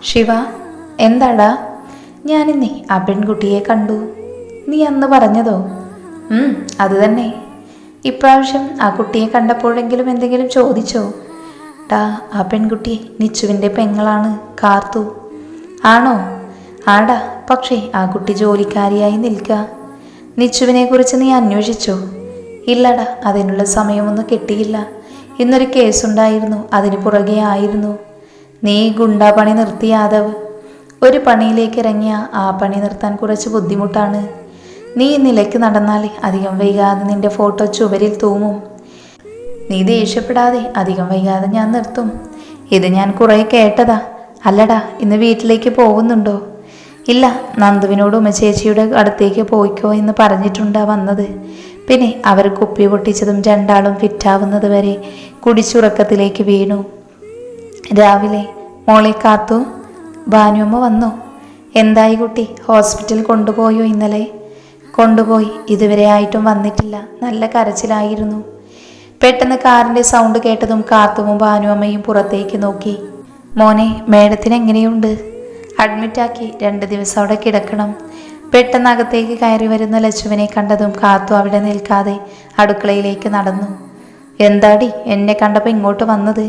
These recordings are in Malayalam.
ശിവ, എന്താടാ? ഞാനിന്നേ ആ പെൺകുട്ടിയെ കണ്ടു. നീ അന്ന് പറഞ്ഞതോ? അത് തന്നെ. ഇപ്രാവശ്യം ആ കുട്ടിയെ കണ്ടപ്പോഴെങ്കിലും എന്തെങ്കിലും ചോദിച്ചോ? ടാ, ആ പെൺകുട്ടി നിച്ചുവിൻ്റെ പെങ്ങളാണ്, കാർത്തു. ആണോ? ആടാ, പക്ഷേ ആ കുട്ടി ജോലിക്കാരിയായി നിൽക്കുക. നിച്ചുവിനെ കുറിച്ച് നീ അന്വേഷിച്ചോ? ഇല്ലടാ, അതിനുള്ള സമയമൊന്നും കിട്ടിയില്ല. ഇന്നൊരു കേസുണ്ടായിരുന്നു, അതിന് പുറകെ ആയിരുന്നു. നീ ഗുണ്ടാ പണി നിർത്തി യാദവ്. ഒരു പണിയിലേക്ക് ഇറങ്ങിയ ആ പണി നിർത്താൻ കുറച്ച് ബുദ്ധിമുട്ടാണ്. നീ നിലയ്ക്ക് നടന്നാൽ അധികം വൈകാതെ നിന്റെ ഫോട്ടോ ചുവരിൽ തൂങ്ങും. നീ ദേഷ്യപ്പെടാതെ, അധികം വൈകാതെ ഞാൻ നിർത്തും. ഇത് ഞാൻ കുറേ കേട്ടതാ. അല്ലടാ, ഇന്ന് വീട്ടിലേക്ക് പോകുന്നുണ്ടോ? ഇല്ല, നന്ദുവിനോട് ഉമ്മച്ചേച്ചിയുടെ അടുത്തേക്ക് പോയിക്കോ എന്ന് പറഞ്ഞിട്ടുണ്ടാ വന്നത്. പിന്നെ അവർ കുപ്പി പൊട്ടിച്ചതും രണ്ടാളും ഫിറ്റാവുന്നത് വരെ കുടിച്ചുറക്കത്തിലേക്ക് വീണു. രാവിലെ മോളെ കാത്തു, ഭാനുമ്മ വന്നോ? എന്തായി കുട്ടി, ഹോസ്പിറ്റലിൽ കൊണ്ടുപോയോ ഇന്നലെ? കൊണ്ടുപോയി, ഇതുവരെ ആയിട്ടും വന്നിട്ടില്ല. നല്ല കരച്ചിലായിരുന്നു. പെട്ടെന്ന് കാറിൻ്റെ സൗണ്ട് കേട്ടതും കാത്തുവും ഭാനുമ്മയും പുറത്തേക്ക് നോക്കി. മോനെ, മേഡത്തിന് എങ്ങനെയുണ്ട്? അഡ്മിറ്റാക്കി, 2 ദിവസം അവിടെ കിടക്കണം. പെട്ടെന്ന് അകത്തേക്ക് കയറി വരുന്ന ലച്ചുവിനെ കണ്ടതും കാത്തു അവിടെ നിൽക്കാതെ അടുക്കളയിലേക്ക് നടന്നു. എന്താടി എന്നെ കണ്ടപ്പോൾ ഇങ്ങോട്ട് വന്നത്?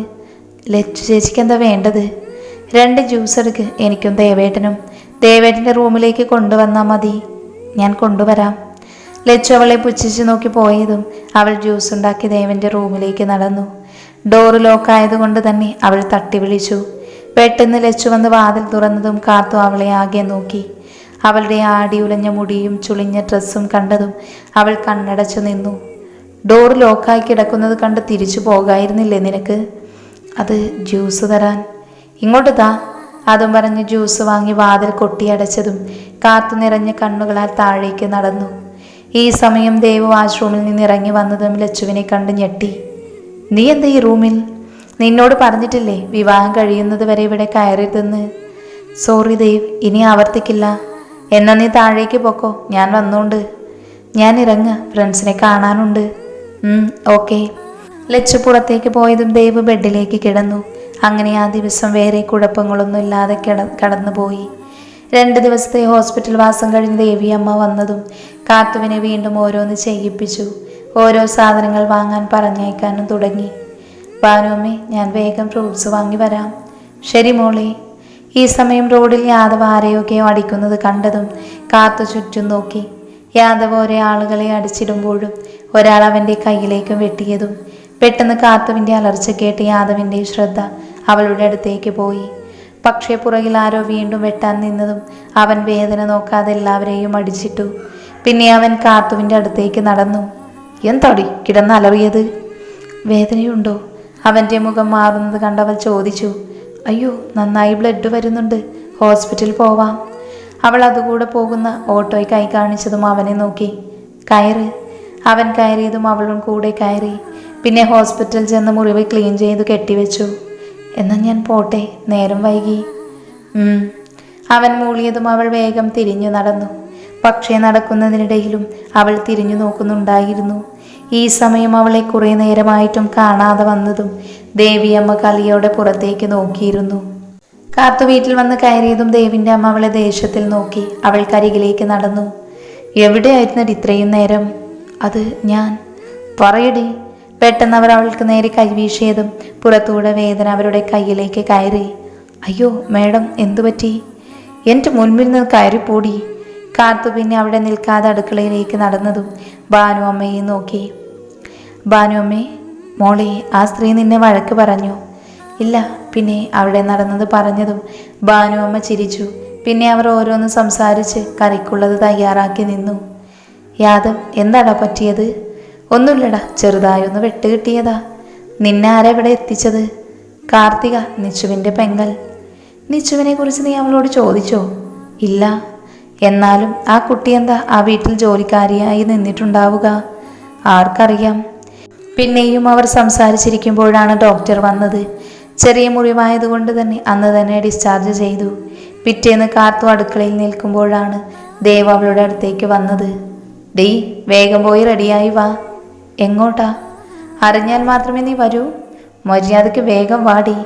ലച്ചു ചേച്ചിക്ക് എന്താ വേണ്ടത്? 2 ജ്യൂസ് എടുക്ക്, എനിക്കും ദേവേട്ടനും. ദേവേട്ടൻ്റെ റൂമിലേക്ക് കൊണ്ടുവന്നാൽ മതി. ഞാൻ കൊണ്ടുവരാം. ലച്ചു അവളെ പുച്ഛിച്ച് നോക്കി പോയതും അവൾ ജ്യൂസ് ഉണ്ടാക്കി ദേവൻ്റെ റൂമിലേക്ക് നടന്നു. ഡോറ് ലോക്കായതുകൊണ്ട് തന്നെ അവൾ തട്ടി വിളിച്ചു. പെട്ടെന്ന് ലച്ചു വന്ന് വാതിൽ തുറന്നതും കാത്തു അവളെ ആകെ നോക്കി. അവളുടെ ആടി ഉലഞ്ഞ മുടിയും ചുളിഞ്ഞ ഡ്രസ്സും കണ്ടതും അവൾ കണ്ണടച്ചു നിന്നു. ഡോറ് ലോക്കായി കിടക്കുന്നത് കണ്ട് തിരിച്ചു പോകായിരുന്നില്ലേ നിനക്ക്? അത് ജ്യൂസ് തരാൻ. ഇങ്ങോട്ട് താ. അതും പറഞ്ഞ് ജ്യൂസ് വാങ്ങി വാതിൽ കൊട്ടിയടച്ചതും കാത്തു നിറഞ്ഞ കണ്ണുകളാൽ താഴേക്ക് നടന്നു. ഈ സമയം ദേവ് വാഷ്റൂമിൽ നിന്ന് ഇറങ്ങി വന്നതും ലച്ചുവിനെ കണ്ട് ഞെട്ടി. നീ എന്താ ഈ റൂമിൽ? നിന്നോട് പറഞ്ഞിട്ടില്ലേ വിവാഹം കഴിയുന്നത് വരെ ഇവിടെ കയറരുതെന്ന്? സോറി ദേവ്, ഇനി ആവർത്തിക്കില്ല. എന്നാ നീ താഴേക്ക് പോക്കോ, ഞാൻ വന്നോണ്ട്. ഞാൻ ഇറങ്ങുക, ഫ്രണ്ട്സിനെ കാണാനുണ്ട്. ഓക്കെ. ലച്ചു പുറത്തേക്ക് പോയതും ദേവ് ബെഡിലേക്ക് കിടന്നു. അങ്ങനെ ആ ദിവസം വേറെ കുഴപ്പങ്ങളൊന്നും ഇല്ലാതെ കടന്നുപോയി. 2 ദിവസത്തെ ഹോസ്പിറ്റൽ വാസം കഴിഞ്ഞ് ദേവിയമ്മ വന്നതും കാത്തുവിനെ വീണ്ടും ഓരോന്ന് ചെയ്യിപ്പിച്ചു. ഓരോ സാധനങ്ങൾ വാങ്ങാൻ പറഞ്ഞയക്കാനും തുടങ്ങി. ഭാനുമ്മേ, ഞാൻ വേഗം ഫ്രൂട്ട്സ് വാങ്ങി വരാം. ശരി മോളെ. ഈ സമയം റോഡിൽ യാദവ് ആരെയൊക്കെയോ അടിക്കുന്നത് കണ്ടതും കാത്തു ചുറ്റും നോക്കി. യാദവ് ഒരേ ആളുകളെ അടിച്ചിടുമ്പോഴും ഒരാൾ അവൻ്റെ കയ്യിലേക്കും വെട്ടിയതും പെട്ടെന്ന് കാത്തുവിൻ്റെ അലർച്ച കേട്ട് യാദവിൻ്റെ ശ്രദ്ധ അവളുടെ അടുത്തേക്ക് പോയി. പക്ഷേ പുറകിൽ ആരോ വീണ്ടും വെട്ടാൻ നിന്നതും അവൻ വേദന നോക്കാതെ എല്ലാവരെയും അടിച്ചിട്ടു. പിന്നെ അവൻ കാത്തുവിൻ്റെ അടുത്തേക്ക് നടന്നു. എന്താടി കിടന്നലറിയത്? വേദനയുണ്ടോ? അവൻ്റെ മുഖം മാറുന്നത് കണ്ടവൾ ചോദിച്ചു. അയ്യോ, നന്നായി ബ്ലഡ് വരുന്നുണ്ട്, ഹോസ്പിറ്റലിൽ പോവാം. അവൾ അതുകൂടെ പോകുന്ന ഓട്ടോയെ കൈ കാണിച്ചതും അവനെ നോക്കി. കയറ്. അവൻ കയറിയതും അവളും കൂടെ കയറി. പിന്നെ ഹോസ്പിറ്റലിൽ ചെന്ന് മുറിവ് ക്ലീൻ ചെയ്ത് കെട്ടിവെച്ചു. എന്നാൽ ഞാൻ പോട്ടെ, നേരം വൈകി. അവൻ മൂളിയതും അവൾ വേഗം തിരിഞ്ഞു നടന്നു. പക്ഷേ നടക്കുന്നതിനിടയിലും അവൾ തിരിഞ്ഞു നോക്കുന്നുണ്ടായിരുന്നു. ഈ സമയം അവളെ കുറേ നേരമായിട്ടും കാണാതെ വന്നതും ദേവിയമ്മ കളിയോടെ പുറത്തേക്ക് നോക്കിയിരുന്നു. കാത്തു വീട്ടിൽ വന്ന് കയറിയതും ദേവിൻ്റെ അമ്മ അവളെ ദേഷ്യത്തിൽ നോക്കി അവൾക്കരികിലേക്ക് നടന്നു. എവിടെയായിരുന്നു ഇത്രയും നേരം? അത് ഞാൻ. പറയടി. പെട്ടെന്ന് അവർ അവൾക്ക് നേരെ കൈവീശിയതും പുറത്തൂടെ വേദന അവരുടെ കയ്യിലേക്ക് കയറി. അയ്യോ മേഡം, എന്തുപറ്റി? എൻ്റെ മുൻപിൽ നിന്ന് കയറിപ്പോടി. കാത്തു പിന്നെ അവിടെ നിൽക്കാതെ അടുക്കളയിലേക്ക് നടന്നതും ഭാനു അമ്മയെ നോക്കി. ഭാനുമ്മേ, മോളെ, ആ സ്ത്രീ നിന്നെ വഴക്ക് പറഞ്ഞു? ഇല്ല. പിന്നെ അവിടെ നടന്നത് പറഞ്ഞതും ഭാനുമ്മ ചിരിച്ചു. പിന്നെ അവർ ഓരോന്ന് സംസാരിച്ച് കറിക്കുള്ളത് തയ്യാറാക്കി നിന്നു. യാദവ്, എന്താടാ പറ്റിയത്? ഒന്നുമില്ലടാ, ചെറുതായൊന്ന് വെട്ട് കിട്ടിയതാ. നിന്നെ ആരാ ഇവിടെ എത്തിച്ചത്? കാർത്തിക, നിച്ചുവിൻ്റെ പെങ്ങൾ. നിച്ചുവിനെ കുറിച്ച് നീ അവളോട് ചോദിച്ചോ? ഇല്ല. എന്നാലും ആ കുട്ടി എന്താ ആ വീട്ടിൽ ജോലിക്കാരിയായി നിന്നിട്ടുണ്ടാവുക? ആർക്കറിയാം. പിന്നെയും അവർ സംസാരിച്ചിരിക്കുമ്പോഴാണ് ഡോക്ടർ വന്നത്. ചെറിയ മുറിവായതുകൊണ്ട് തന്നെ അന്ന് തന്നെ ഡിസ്ചാർജ് ചെയ്തു. പിറ്റേന്ന് കാർത്തു അടുക്കളയിൽ നിൽക്കുമ്പോഴാണ് ദേവ് അവളുടെ അടുത്തേക്ക് വന്നത്. ഡീ, വേഗം പോയി റെഡിയായി വാ. എങ്ങോട്ടാ? അറിഞ്ഞാൽ മാത്രമേ നീ വരൂ. മര്യാദയ്ക്ക് വേഗം വാടി.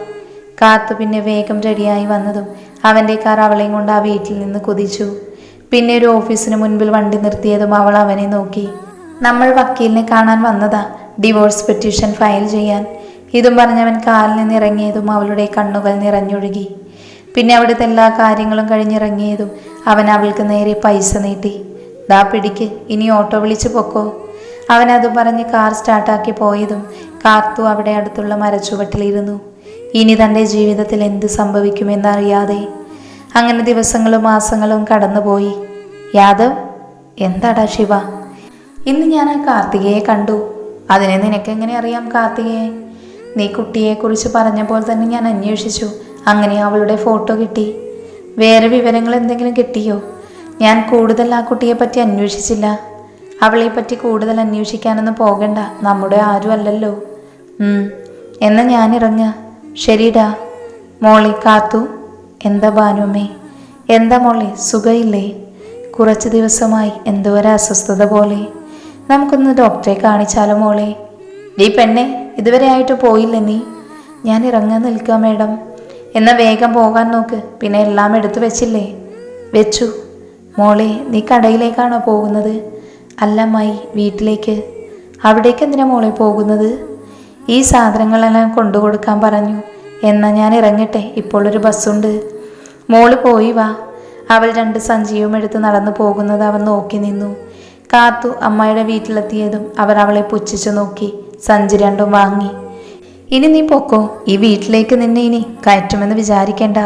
കാത്തു പിന്നെ വേഗം റെഡിയായി വന്നതും അവൻ്റെ കാർ അവളെയും കൊണ്ട് ആ വീട്ടിൽ നിന്ന് കുതിച്ചു. പിന്നെ ഒരു ഓഫീസിന് മുൻപിൽ വണ്ടി നിർത്തിയതും അവൾ അവനെ നോക്കി. നമ്മൾ വക്കീലിനെ കാണാൻ വന്നതാ, ഡിവോഴ്സ് പെറ്റീഷൻ ഫയൽ ചെയ്യാൻ. ഇതും പറഞ്ഞവൻ കാറിൽ നിന്ന് ഇറങ്ങിയതും അവളുടെ കണ്ണുകൾ നിറഞ്ഞൊഴുകി. പിന്നെ അവിടുത്തെ എല്ലാ കാര്യങ്ങളും കഴിഞ്ഞിറങ്ങിയതും അവൻ അവൾക്ക് നേരെ പൈസ നീട്ടി. ദാ പിടിക്ക്, ഇനി ഓട്ടോ വിളിച്ച് പൊക്കോ. അവനത് പറഞ്ഞ് കാർ സ്റ്റാർട്ടാക്കി പോയതും കാർത്തു അവിടെ അടുത്തുള്ള മരച്ചുവട്ടിലിരുന്നു. ഇനി തൻ്റെ ജീവിതത്തിൽ എന്ത് സംഭവിക്കുമെന്നറിയാതെ. അങ്ങനെ ദിവസങ്ങളും മാസങ്ങളും കടന്നുപോയി. യാദവ്, എന്താടാ ശിവ? ഇന്ന് ഞാൻ ആ കാർത്തികയെ കണ്ടു. അതിനെ നിനക്കെങ്ങനെ അറിയാം കാർത്തികയെ? നീ കുട്ടിയെക്കുറിച്ച് പറഞ്ഞപ്പോൾ തന്നെ ഞാൻ അന്വേഷിച്ചു. അങ്ങനെ അവളുടെ ഫോട്ടോ കിട്ടി. വേറെ വിവരങ്ങൾ എന്തെങ്കിലും കിട്ടിയോ? ഞാൻ കൂടുതൽ ആ കുട്ടിയെപ്പറ്റി അന്വേഷിച്ചില്ല. അവളെപ്പറ്റി കൂടുതൽ അന്വേഷിക്കാനൊന്നും പോകണ്ട, നമ്മുടെ ആരും അല്ലല്ലോ. എന്നാൽ ഞാനിറങ്ങ. ശരിടാ. മോളെ കാത്തു. എന്താ ഭാനുമ്മേ? എന്താ മോളെ, സുഖമില്ലേ? കുറച്ച് ദിവസമായി എന്തോ ഒരു അസ്വസ്ഥത പോലെ. നമുക്കൊന്ന് ഡോക്ടറെ കാണിച്ചാലോ മോളെ? ഈ പെണ്ണെ, ഇതുവരെ ആയിട്ട് പോയില്ലേ നീ? ഞാൻ ഇറങ്ങാൻ നിൽക്കാം മേഡം. എന്നാൽ വേഗം പോകാൻ നോക്ക്. പിന്നെ എല്ലാം എടുത്തു വെച്ചില്ലേ? വെച്ചു. മോളെ, നീ കടയിലേക്കാണോ പോകുന്നത്? അല്ല അമ്മായി, വീട്ടിലേക്ക്. അവിടേക്ക് എന്തിനാ മോളെ പോകുന്നത്? ഈ സാധനങ്ങളെല്ലാം കൊണ്ടുകൊടുക്കാൻ പറഞ്ഞു. എന്നാൽ ഞാൻ ഇറങ്ങട്ടെ, ഇപ്പോൾ ഒരു ബസ്സുണ്ട്. മോള് പോയി വാ. അവൾ 2 സഞ്ചിയും എടുത്ത് നടന്നു പോകുന്നത് അവൻ നോക്കി നിന്നു. കാത്തു അമ്മയുടെ വീട്ടിലെത്തിയതും അവർ അവളെ പുച്ഛിച്ചു നോക്കി. സഞ്ചി 2 വാങ്ങി. ഇനി നീ പൊക്കോ. ഈ വീട്ടിലേക്ക് നിന്നെ ഇനി കയറ്റുമെന്ന് വിചാരിക്കണ്ട.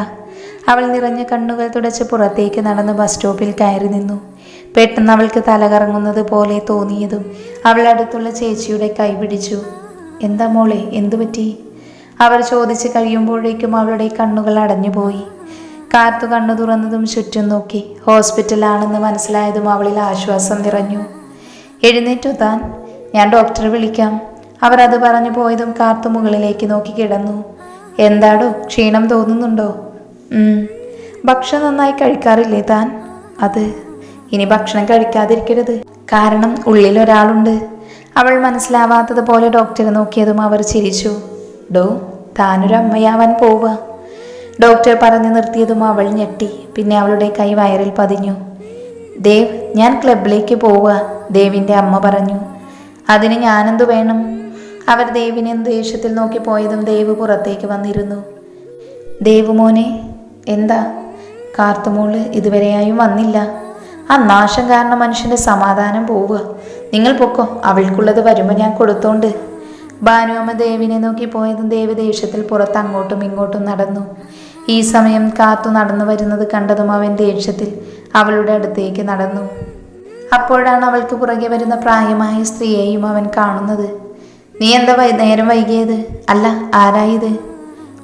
അവൾ നിറഞ്ഞ കണ്ണുകൾ തുടച്ച് പുറത്തേക്ക് നടന്ന് ബസ് സ്റ്റോപ്പിൽ കയറി നിന്നു. പെട്ടെന്ന് അവൾക്ക് തലകറങ്ങുന്നത് പോലെ തോന്നിയതും അവൾ അടുത്തുള്ള ചേച്ചിയുടെ കൈ പിടിച്ചു. എന്താ മോളെ, എന്തു പറ്റി? അവർ ചോദിച്ചു കഴിയുമ്പോഴേക്കും അവളുടെ കണ്ണുകൾ അടഞ്ഞുപോയി. കാത്തു കണ്ണു തുറന്നതും ചുറ്റും നോക്കി. ഹോസ്പിറ്റലാണെന്ന് മനസ്സിലായതും അവളിൽ ആശ്വാസം നിറഞ്ഞു. എഴുന്നേറ്റു താൻ, ഞാൻ ഡോക്ടറെ വിളിക്കാം. അവർ അത് പറഞ്ഞു പോയതും കാത്തു മുകളിലേക്ക് നോക്കി കിടന്നു. എന്താടോ, ക്ഷീണം തോന്നുന്നുണ്ടോ? ഭക്ഷണം നന്നായി കഴിക്കാറില്ലേ താൻ? അത് ഇനി ഭക്ഷണം കഴിക്കാതിരിക്കരുത്, കാരണം ഉള്ളിൽ ഒരാളുണ്ട്. അവൾ മനസ്സിലാവാത്തതുപോലെ ഡോക്ടറെ നോക്കിയതും അവർ ചിരിച്ചു. ഡോ, താനൊരു അമ്മയാവാൻ പോവുക. ഡോക്ടർ പറഞ്ഞു നിർത്തിയതും അവൾ ഞെട്ടി. പിന്നെ അവളുടെ കൈ വയറിൽ പതിഞ്ഞു. ദേവ്, ഞാൻ ക്ലബിലേക്ക് പോവുക, ദേവിൻ്റെ അമ്മ പറഞ്ഞു. അതിന് ഞാനെന്തു വേണം? അവർ ദേവിനെ ദേഷ്യത്തിൽ നോക്കി പോയതും ദേവ് പുറത്തേക്ക് വന്നിരുന്നു. ദേവ് മോനെ. എന്താ? കാർത്തുമോള് ഇതുവരെയായും വന്നില്ല. ആ നാശം കാരണം മനുഷ്യൻ്റെ സമാധാനം പോവുക. നിങ്ങൾ പൊക്കോ, അവൾക്കുള്ളത് വരുമ്പോൾ ഞാൻ കൊടുത്തോണ്ട്. ഭാനുഅമ്മ ദേവിനെ നോക്കി പോയതും ദേവ് ദേഷ്യത്തിൽ പുറത്ത് അങ്ങോട്ടും ഇങ്ങോട്ടും നടന്നു. ഈ സമയം കാത്തു നടന്നു വരുന്നത് കണ്ടതും അവൻ ദേഷ്യത്തിൽ അവളുടെ അടുത്തേക്ക് നടന്നു. അപ്പോഴാണ് അവൾക്ക് പുറകെ വരുന്ന പ്രായമായ സ്ത്രീയെയും അവൻ കാണുന്നത്. നീ എന്താ നേരം വൈകിയത്? അല്ല, ആരായത്?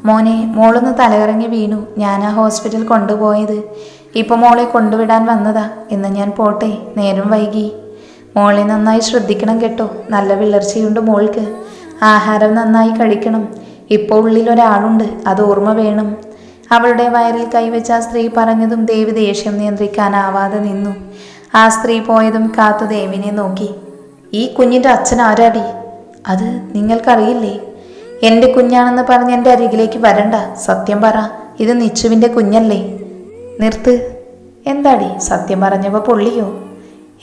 മോനെ, മോളൊന്ന് തലകറങ്ങി വീണു. ഞാനാ ഹോസ്പിറ്റൽ കൊണ്ടുപോയത്. ഇപ്പോൾ മോളെ കൊണ്ടുവിടാൻ വന്നതാ. എന്ന് ഞാൻ പോട്ടെ, നേരം വൈകി. മോളെ നന്നായി ശ്രദ്ധിക്കണം കേട്ടോ. നല്ല വിളർച്ചയുണ്ട് മോൾക്ക്. ആഹാരം നന്നായി കഴിക്കണം. ഇപ്പോൾ ഉള്ളിൽ ഒരാളുണ്ട്, അത് ഓർമ്മ വേണം. അവളുടെ വയറിൽ കൈവച്ച ആ സ്ത്രീ പറഞ്ഞതും ദേവി ദേഷ്യം നിയന്ത്രിക്കാനാവാതെ നിന്നു. ആ സ്ത്രീ പോയതും കാത്തു ദേവിനെ നോക്കി. ഈ കുഞ്ഞിൻ്റെ അച്ഛൻ ആരാടി? അത് നിങ്ങൾക്കറിയില്ലേ? എൻ്റെ കുഞ്ഞാണെന്ന് പറഞ്ഞ് എൻ്റെ അരികിലേക്ക് വരണ്ട. സത്യം പറ, ഇത് നിച്ചുവിൻ്റെ കുഞ്ഞല്ലേ? നിർത്ത്. എന്താടി, സത്യം പറഞ്ഞപ്പോൾ പൊള്ളിയോ?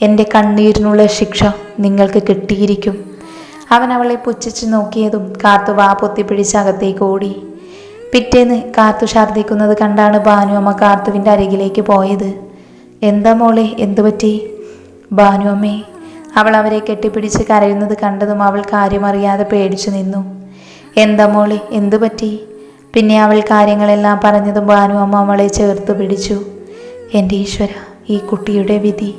എൻ്റെ കണ്ണീരിനുള്ള ശിക്ഷ നിങ്ങൾക്ക് കിട്ടിയിരിക്കും. അവൻ അവളെ പുച്ഛിച്ച് നോക്കിയതും കാത്തു വാ പൊത്തിപ്പിടിച്ച് അകത്തേക്ക് ഓടി. പിറ്റേന്ന് കാത്തു ഛർദ്ദിക്കുന്നത് കണ്ടാണ് ഭാനുഅമ്മ കാത്തുവിൻ്റെ അരികിലേക്ക് പോയത്. എന്താ മോളെ, എന്തുപറ്റി? ഭാനുഅമ്മേ. അവൾ അവരെ കെട്ടിപ്പിടിച്ച് കരയുന്നത് കണ്ടതും അവൾ കാര്യമറിയാതെ പേടിച്ചു നിന്നു. എന്താ മോളെ, എന്തുപറ്റി? പിന്നെ അവൾ കാര്യങ്ങളെല്ലാം പറഞ്ഞതും ഭാനുഅമ്മ അവളെ ചേർത്ത് പിടിച്ചു. എൻ്റെ ഈശ്വര, ഈ കുട്ടിയുടെ വിധി.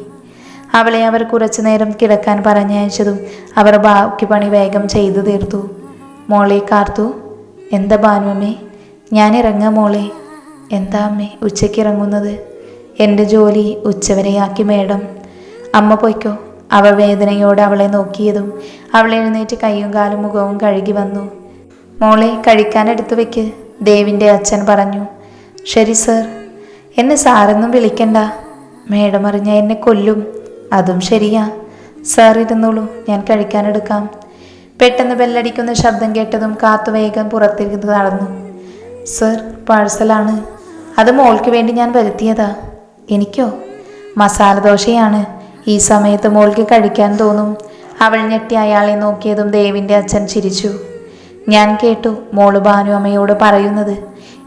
അവളെ അവർ കുറച്ചു നേരം കിടക്കാൻ പറഞ്ഞയച്ചതും അവർ ബാക്കി പണി വേഗം ചെയ്തു തീർത്തു. മോളെ കാർത്തു. എന്താ ഭാനുഅമ്മേ? ഞാൻ ഇറങ്ങാം മോളെ. എന്താ അമ്മേ ഉച്ചയ്ക്ക് ഇറങ്ങുന്നത്? എൻ്റെ ജോലി ഉച്ചവരെയാക്കി മേഡം. അമ്മ പൊയ്ക്കോ. അവൾ വേദനയോടെ അവളെ നോക്കിയതും അവൾ എഴുന്നേറ്റ് കൈയും കാലും മുഖവും കഴുകി വന്നു. മോളെ, കഴിക്കാനെടുത്തു വെക്ക്, ദേവിൻ്റെ അച്ഛൻ പറഞ്ഞു. ശരി സർ. എന്നെ സാറൊന്നും വിളിക്കണ്ട, മേഡം അറിഞ്ഞ എന്നെ കൊല്ലും. അതും ശരിയാ. സാർ ഇരുന്നോളൂ, ഞാൻ കഴിക്കാനെടുക്കാം. പെട്ടെന്ന് ബെല്ലടിക്കുന്ന ശബ്ദം കേട്ടതും കാത്തു വേഗം പുറത്തിരുന്ന് നടന്നു. സർ, പാഴ്സലാണ്. അത് മോൾക്ക് വേണ്ടി ഞാൻ വരുത്തിയതാ. എനിക്കോ? മസാല ദോശയാണ്. ഈ സമയത്ത് മോൾക്ക് കഴിക്കാൻ തോന്നും. അവൾ ഞെട്ടി അയാളെ നോക്കിയതും ദേവിൻ്റെ അച്ഛൻ ചിരിച്ചു. ഞാൻ കേട്ടു മോള് ഭാനു അമ്മയോട് പറയുന്നത്.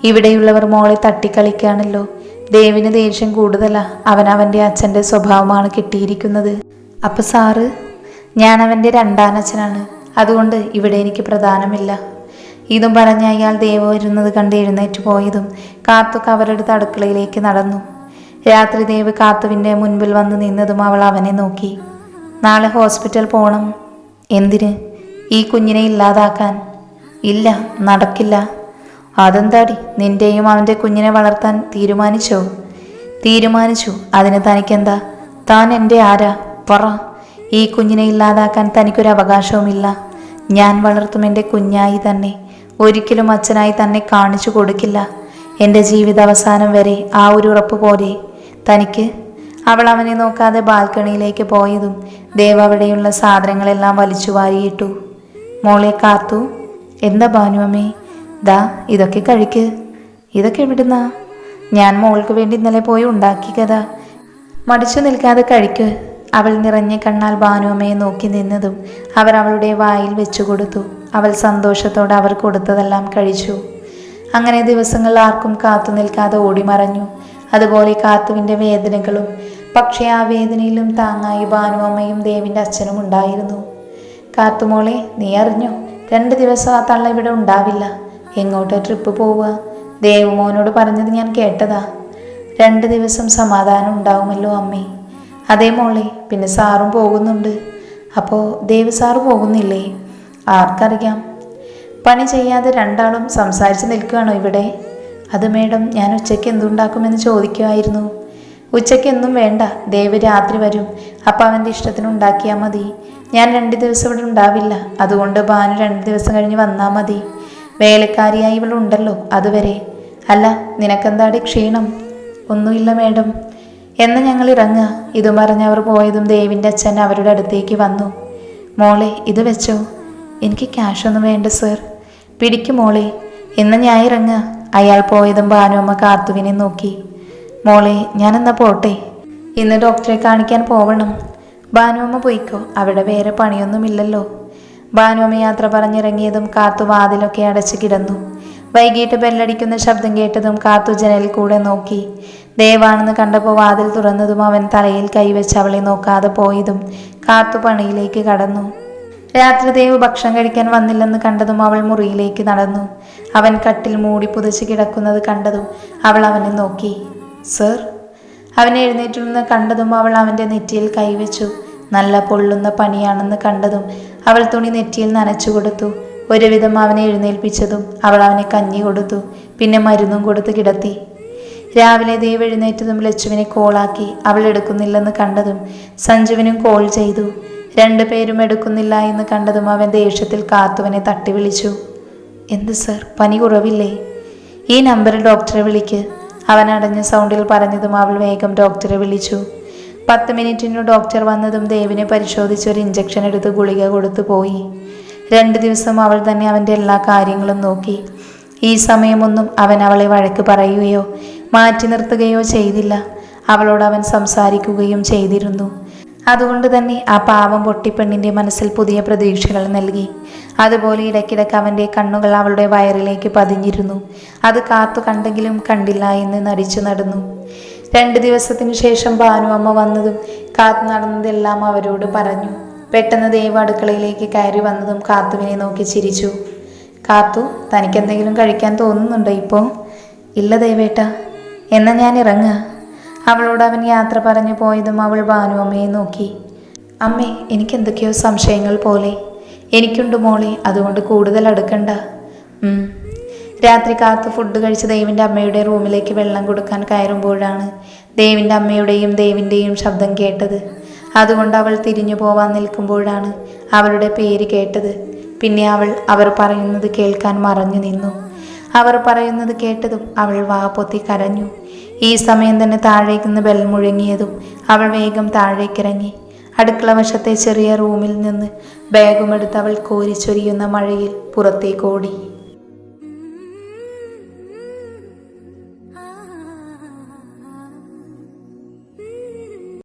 ഇവിടെയുള്ളവർ മോളെ തട്ടിക്കളിക്കാണല്ലോ. ദേവിന് ദേഷ്യം കൂടുതലാ. അവൻ്റെ അച്ഛൻ്റെ സ്വഭാവമാണ് കിട്ടിയിരിക്കുന്നത്. അപ്പൊ സാറ്? ഞാൻ അവൻ്റെ രണ്ടാനച്ഛനാണ്. അതുകൊണ്ട് ഇവിടെ എനിക്ക് പ്രധാനമില്ല. ഇതും പറഞ്ഞ അയാൾ ദേവ് വരുന്നത് കണ്ട് എഴുന്നേറ്റ് പോയതും കാത്തു കവറെടുത്ത് അടുക്കളയിലേക്ക് നടന്നു. രാത്രി ദേവ് കാത്തുവിൻ്റെ മുൻപിൽ വന്ന് നിന്നതും അവൾ അവനെ നോക്കി. നാളെ ഹോസ്പിറ്റൽ പോകണം. എന്തിന്? ഈ കുഞ്ഞിനെ ഇല്ലാതാക്കാൻ. ഇല്ല, നടക്കില്ല. അതെന്താടി? നിന്റെയും അവൻ്റെ കുഞ്ഞിനെ വളർത്താൻ തീരുമാനിച്ചോ? തീരുമാനിച്ചു. അതിന് തനിക്കെന്താ? താൻ എൻ്റെ ആരാ? പറ. ഈ കുഞ്ഞിനെ ഇല്ലാതാക്കാൻ തനിക്കൊരു അവകാശവുമില്ല. ഞാൻ വളർത്തും എൻ്റെ കുഞ്ഞായി തന്നെ. ഒരിക്കലും അച്ഛനായി തന്നെ കാണിച്ചു കൊടുക്കില്ല. എൻ്റെ ജീവിതാവസാനം വരെ ആ ഒരു ഉറപ്പ് പോലെ തനിക്ക്. അവൾ അവനെ നോക്കാതെ ബാൽക്കണിയിലേക്ക് പോയതും ദേവ് അവിടെയുള്ള സാധനങ്ങളെല്ലാം വലിച്ചു വാരിയിട്ടു. മോളെ കാത്തു. എന്താ ഭാനുവമ്മേ? ദാ ഇതൊക്കെ കഴിക്ക്. ഇതൊക്കെ എവിടുന്നാ? ഞാൻ മോൾക്ക് വേണ്ടി ഇന്നലെ പോയി ഉണ്ടാക്കിയതാ. മടിച്ചു നിൽക്കാതെ കഴിക്ക്. അവൾ നിറഞ്ഞ കണ്ണാൽ ഭാനുവമ്മയെ നോക്കി നിന്നതും അവർ അവളുടെ വായിൽ വെച്ചു കൊടുത്തു. അവൾ സന്തോഷത്തോടെ അവർ കൊടുത്തതെല്ലാം കഴിച്ചു. അങ്ങനെ ദിവസങ്ങൾ ആർക്കും കാത്തു നിൽക്കാതെ ഓടിമറഞ്ഞു. അതുപോലെ കാത്തുവിൻ്റെ വേദനകളും. പക്ഷേ ആ വേദനയിലും താങ്ങായി ഭാനുവമ്മയും ദേവിൻ്റെ അച്ഛനും ഉണ്ടായിരുന്നു. കാത്തുമോളെ, നീ അറിഞ്ഞോ? 2 ദിവസം ആ തള്ള ഇവിടെ ഉണ്ടാവില്ല. എങ്ങോട്ടാ ട്രിപ്പ് പോവുക? ദേവുമോനോട് പറഞ്ഞത് ഞാൻ കേട്ടതാ. 2 ദിവസം സമാധാനം ഉണ്ടാവുമല്ലോ അമ്മേ. അതേ മോളെ, പിന്നെ സാറും പോകുന്നുണ്ട്. അപ്പോൾ ദേവ് സാറ് പോകുന്നില്ലേ? ആർക്കറിയാം. പണി ചെയ്യാതെ രണ്ടാളും സംസാരിച്ച് നിൽക്കുകയാണോ ഇവിടെ? അത് മേഡം, ഞാൻ ഉച്ചയ്ക്ക് എന്തുണ്ടാക്കുമെന്ന് ചോദിക്കുമായിരുന്നു. ഉച്ചയ്ക്ക് ഒന്നും വേണ്ട. ദേവ് രാത്രി വരും. അപ്പം അവൻ്റെ ഇഷ്ടത്തിന് ഉണ്ടാക്കിയാൽ മതി. ഞാൻ 2 ദിവസം ഇവിടെ ഉണ്ടാവില്ല. അതുകൊണ്ട് ഭാനു 2 ദിവസം കഴിഞ്ഞ് വന്നാൽ മതി. വേലക്കാരിയായി ഇവളുണ്ടല്ലോ അതുവരെ. അല്ല, നിനക്കെന്താടി ക്ഷീണം? ഒന്നുമില്ല മേഡം. എന്ന് ഞങ്ങൾ ഇറങ്ങുക. ഇതും പറഞ്ഞവർ പോയതും ദേവിൻ്റെ അച്ഛൻ അവരുടെ അടുത്തേക്ക് വന്നു. മോളെ, ഇത് വെച്ചോ. എനിക്ക് ക്യാഷൊന്നും വേണ്ട സർ. പിടിക്കും മോളെ. എന്ന് ഞാൻ ഇറങ്ങുക. അയാൾ പോയതും ഭാനുവമ്മ കാത്തുവിനെ നോക്കി. മോളെ, ഞാനെന്നാ പോട്ടെ. ഇന്ന് ഡോക്ടറെ കാണിക്കാൻ പോവണം. ഭാനുവമ്മ പോയിക്കോ. അവിടെ വേറെ പണിയൊന്നുമില്ലല്ലോ. ഭാനുവമ്മ യാത്ര പറഞ്ഞിറങ്ങിയതും കാത്തു വാതിലൊക്കെ അടച്ചു കിടന്നു. വൈകിട്ട് ബെല്ലടിക്കുന്ന ശബ്ദം കേട്ടതും കാത്തു ജനലിൽ കൂടെ നോക്കി. ദേവാണെന്ന് കണ്ടപ്പോൾ വാതിൽ തുറന്നതും അവൻ തലയിൽ കൈവച്ച് അവളെ നോക്കാതെ പോയതും കാത്തു പണിയിലേക്ക് കടന്നു. രാത്രി ദേവ് ഭക്ഷണം കഴിക്കാൻ വന്നില്ലെന്ന് കണ്ടതും അവൾ മുറിയിലേക്ക് നടന്നു. അവൻ കട്ടിൽ മൂടി പുതച്ച് കിടക്കുന്നത് കണ്ടതും അവൾ അവനെ നോക്കി. സർ. അവനെ എഴുന്നേറ്റുനിന്ന് കണ്ടതും അവൾ അവൻ്റെ നെറ്റിയിൽ കൈവച്ചു. നല്ല പൊള്ളുന്ന പണിയാണെന്ന് കണ്ടതും അവൾ തുണി നെറ്റിയിൽ നനച്ചു കൊടുത്തു. ഒരുവിധം അവനെ എഴുന്നേൽപ്പിച്ചതും അവൾ അവനെ കഞ്ഞി കൊടുത്തു. പിന്നെ മരുന്നും കൊടുത്ത് കിടത്തി. രാവിലെ ദേവ് എഴുന്നേറ്റതും ലച്ചുവിനെ കോളാക്കി. അവൾ എടുക്കുന്നില്ലെന്ന് കണ്ടതും സഞ്ജുവിനും കോൾ ചെയ്തു. 2 പേരും എടുക്കുന്നില്ല എന്ന് കണ്ടതും അവൻ ദേഷ്യത്തിൽ കാത്തുവിനെ തട്ടി വിളിച്ചു. എന്ത് സർ, പനി കുറവില്ലേ? ഈ നമ്പറിൽ ഡോക്ടറെ വിളിക്ക്. അവൻ അടഞ്ഞ സൗണ്ടിൽ പറഞ്ഞതും അവൾ വേഗം ഡോക്ടറെ വിളിച്ചു. 10 മിനിറ്റിനു ഡോക്ടർ വന്നതും ദേവിനെ പരിശോധിച്ച് ഒരു ഇഞ്ചക്ഷൻ എടുത്ത് ഗുളിക കൊടുത്തു പോയി. 2 ദിവസം അവൾ തന്നെ അവൻ്റെ എല്ലാ കാര്യങ്ങളും നോക്കി. ഈ സമയമൊന്നും അവൻ അവളെ വഴക്ക് പറയുകയോ മാറ്റി നിർത്തുകയോ ചെയ്തില്ല. അവളോട് അവൻ സംസാരിക്കുകയും ചെയ്തിരുന്നു. അതുകൊണ്ട് തന്നെ ആ പാവം പൊട്ടിപ്പെണ്ണിൻ്റെ മനസ്സിൽ പുതിയ പ്രതീക്ഷകൾ നൽകി. അതുപോലെ ഇടയ്ക്കിടയ്ക്ക് അവൻ്റെ കണ്ണുകൾ അവളുടെ വയറിലേക്ക് പതിഞ്ഞിരുന്നു. അത് കാത്തു കണ്ടെങ്കിലും കണ്ടില്ല എന്ന് നടിച്ചു നടന്നു. 2 ദിവസത്തിനു ശേഷം ഭാനുവമ്മ വന്നതും കാത്തു നടന്നതെല്ലാം അവരോട് പറഞ്ഞു. പെട്ടെന്ന് ദേവ് അടുക്കളയിലേക്ക് കയറി വന്നതും കാത്തുവിനെ നോക്കി ചിരിച്ചു. കാത്തു, തനിക്കെന്തെങ്കിലും കഴിക്കാൻ തോന്നുന്നുണ്ടോ ഇപ്പോൾ? ഇല്ല ദേവേട്ട. എന്നാൽ ഞാൻ ഇറങ്ങുക. അവളോട് അവൻ യാത്ര പറഞ്ഞു പോയതും അവൾ ഭാനുവമ്മയെ നോക്കി. അമ്മേ, എനിക്കെന്തൊക്കെയോ സംശയങ്ങൾ പോലെ. എനിക്കുണ്ട് മോളെ, അതുകൊണ്ട് കൂടുതൽ അടുക്കണ്ട. രാത്രി കാത്തു ഫുഡ് കഴിച്ച് ദേവിൻ്റെ അമ്മയുടെ റൂമിലേക്ക് വെള്ളം കൊടുക്കാൻ കയറുമ്പോഴാണ് ദേവിൻ്റെ അമ്മയുടെയും ദേവിൻ്റെയും ശബ്ദം കേട്ടത്. അതുകൊണ്ട് അവൾ തിരിഞ്ഞു പോവാൻ നിൽക്കുമ്പോഴാണ് അവളുടെ പേര് കേട്ടത്. പിന്നെ അവർ പറയുന്നത് കേൾക്കാൻ മറഞ്ഞു നിന്നു. അവർ പറയുന്നത് കേട്ടതും അവൾ വാ പൊത്തി കരഞ്ഞു. ഈ സമയം തന്നെ താഴേക്കുന്ന് ബെൽ മുഴങ്ങിയതും അവൾ വേഗം താഴേക്കിറങ്ങി. അടുക്കള വശത്തെ ചെറിയ റൂമിൽ നിന്ന് ബാഗുമെടുത്ത് അവൾ കോരിച്ചൊരിയുന്ന മഴയിൽ പുറത്തേക്കോടി.